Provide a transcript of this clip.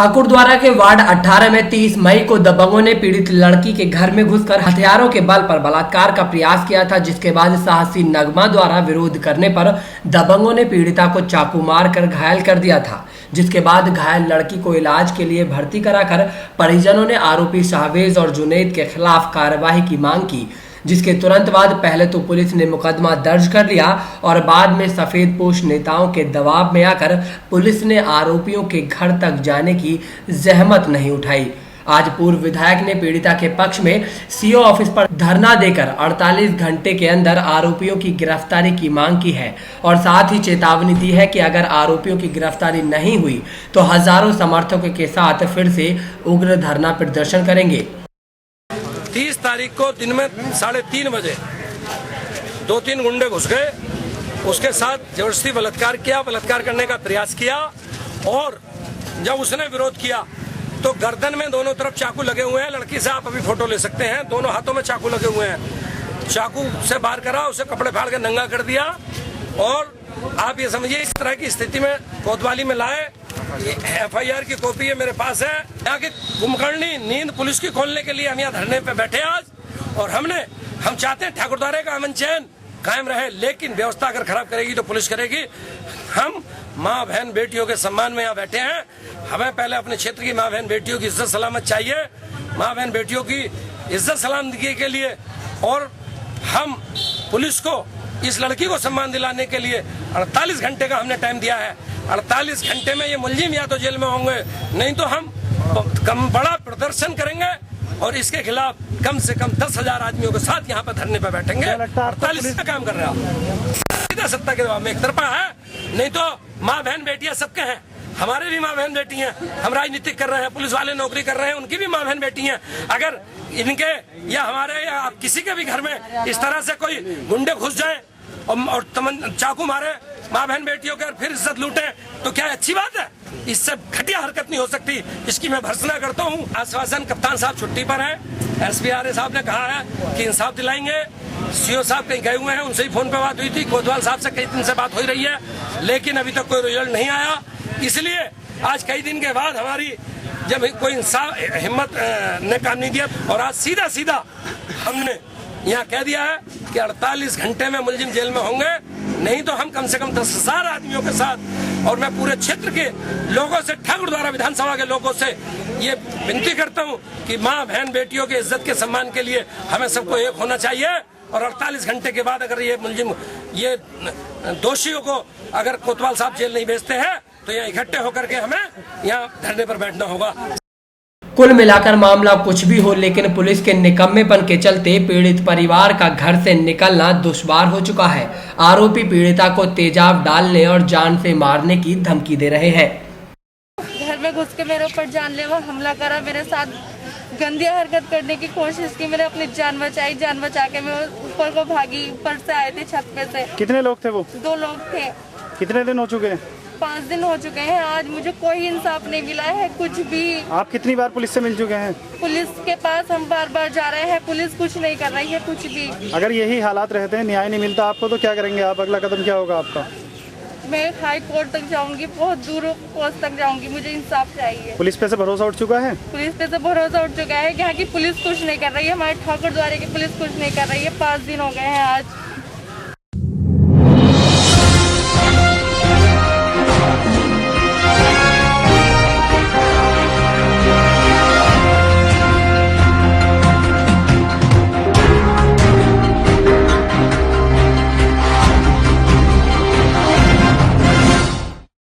ठाकुरद्वारा के वार्ड 18 में 30 मई को दबंगों ने पीड़ित लड़की के घर में घुसकर हथियारों के बल पर बलात्कार का प्रयास किया था, जिसके बाद साहसी नगमा द्वारा विरोध करने पर दबंगों ने पीड़िता को चाकू मार कर घायल कर दिया था। जिसके बाद घायल लड़की को इलाज के लिए भर्ती कराकर परिजनों ने आरोपी शाहवेज और जुनैद के खिलाफ कार्रवाई की मांग की, जिसके तुरंत बाद पहले तो पुलिस ने मुकदमा दर्ज कर लिया और बाद में सफेदपोश नेताओं के दबाव में आकर पुलिस ने आरोपियों के घर तक जाने की जहमत नहीं उठाई। आज पूर्व विधायक ने पीड़िता के पक्ष में सीओ ऑफिस पर धरना देकर 48 घंटे के अंदर आरोपियों की गिरफ्तारी की मांग की है और साथ ही चेतावनी दी है कि अगर आरोपियों की गिरफ्तारी नहीं हुई तो हजारों समर्थकों के साथ फिर से उग्र धरना प्रदर्शन करेंगे। 30 तारीख को दिन में 3:30 बजे 2-3 गुंडे घुस गए, उसके साथ जबरदस्ती बलात्कार किया, बलात्कार करने का प्रयास किया और जब उसने विरोध किया तो गर्दन में दोनों तरफ चाकू लगे हुए हैं। लड़की से आप अभी फोटो ले सकते हैं, दोनों हाथों में चाकू लगे हुए हैं। चाकू से बाहर करा, उसे कपड़े फाड़ के नंगा कर दिया और आप ये समझिए इस तरह की स्थिति में कोतवाली में लाए। FIR की कॉपी है मेरे पास है। यहाँ की कुंभकर्णी नींद पुलिस की खोलने के लिए हम यहाँ धरने पे बैठे आज और हम चाहते हैं ठाकुरद्वारे का अमन चैन कायम रहे, लेकिन व्यवस्था अगर खराब करेगी तो पुलिस करेगी। हम माँ बहन बेटियों के सम्मान में यहाँ बैठे हैं। हमें पहले अपने क्षेत्र की माँ बहन बेटियों की इज्जत सलामत चाहिए, माँ बहन बेटियों की इज्जत सलामती के लिए, और हम पुलिस को इस लड़की को सम्मान दिलाने के लिए 48 घंटे का हमने टाइम दिया है। 48 घंटे में ये मुलजिम या तो जेल में होंगे, नहीं तो हम बड़ा प्रदर्शन करेंगे और इसके खिलाफ कम से कम 10,000 आदमियों के साथ यहाँ पर धरने पर बैठेंगे। 48 का काम कर रहे हैं, सीधा सत्ता के दबाव में एक तरफा है, नहीं तो माँ बहन बेटियां सबके हैं। हमारे भी माँ बहन बेटी हैं, हम राजनीतिक कर रहे हैं, पुलिस वाले नौकरी कर रहे हैं, उनकी भी माँ बहन बेटी हैं। अगर इनके या हमारे या आप किसी के भी घर में इस तरह से कोई गुंडे घुस जाए और चाकू मारे माँ बहन बेटियों के और फिर इज्जत लूटे तो क्या अच्छी बात है? इससे घटिया हरकत नहीं हो सकती, इसकी मैं भर्त्सना करता हूँ। आश्वासन कप्तान साहब छुट्टी पर है, SPRA साहब ने कहा है कि इंसाफ दिलाएंगे। CO साहब कहीं गए हुए हैं, उनसे ही फोन पे बात हुई थी, कोतवाल साहब से कई दिन से बात हो रही है, लेकिन अभी तक कोई रिजल्ट नहीं आया। इसलिए आज कई दिन के बाद हमारी जब कोई इंसान हिम्मत ने काम नहीं दिया और आज सीधा हमने यहाँ कह दिया है कि 48 घंटे में मुलजिम जेल में होंगे, नहीं तो हम कम से कम 10,000 आदमियों के साथ, और मैं पूरे क्षेत्र के लोगों से, ठाकुरद्वारा विधानसभा के लोगों से ये विनती करता हूँ कि माँ बहन बेटियों के इज्जत के सम्मान के लिए हमें सबको एक होना चाहिए। और 48 घंटे के बाद अगर ये मुलजिम, ये दोषियों को अगर कोतवाल साहब जेल नहीं भेजते हैं तो यहाँ इकट्ठे होकर के हमें यहाँ धरने पर बैठना होगा। कुल मिलाकर मामला कुछ भी हो, लेकिन पुलिस के निकम्मेपन के चलते पीड़ित परिवार का घर से निकलना दुश्वार हो चुका है। आरोपी पीड़िता को तेजाब डालने और जान से मारने की धमकी दे रहे हैं। घर में घुस के मेरे ऊपर जानलेवा हमला करा, मेरे साथ गंदी हरकत करने की कोशिश की। मैंने अपनी जान बचाई, जान बचा के मैं ऊपर को भागी। ऊपर से आए थे छत पे से। कितने लोग थे वो? 2 लोग थे। कितने दिन हो चुके हैं? 5 दिन हो चुके हैं। आज मुझे कोई इंसाफ नहीं मिला है, कुछ भी। आप कितनी बार पुलिस से मिल चुके हैं? पुलिस के पास हम बार जा रहे हैं, पुलिस कुछ नहीं कर रही है, कुछ भी। अगर यही हालात रहते हैं, न्याय नहीं मिलता आपको, तो क्या करेंगे आप? अगला कदम क्या होगा आपका? मैं हाई कोर्ट तक जाऊंगी, बहुत दूर पोस्ट तक जाऊंगी, मुझे इंसाफ चाहिए। पुलिस पे से भरोसा उठ चुका है? पुलिस पे से भरोसा उठ चुका है। यहाँ की पुलिस कुछ नहीं कर रही है, हमारे ठाकुरद्वारे की पुलिस कुछ नहीं कर रही है। 5 दिन हो गए हैं आज।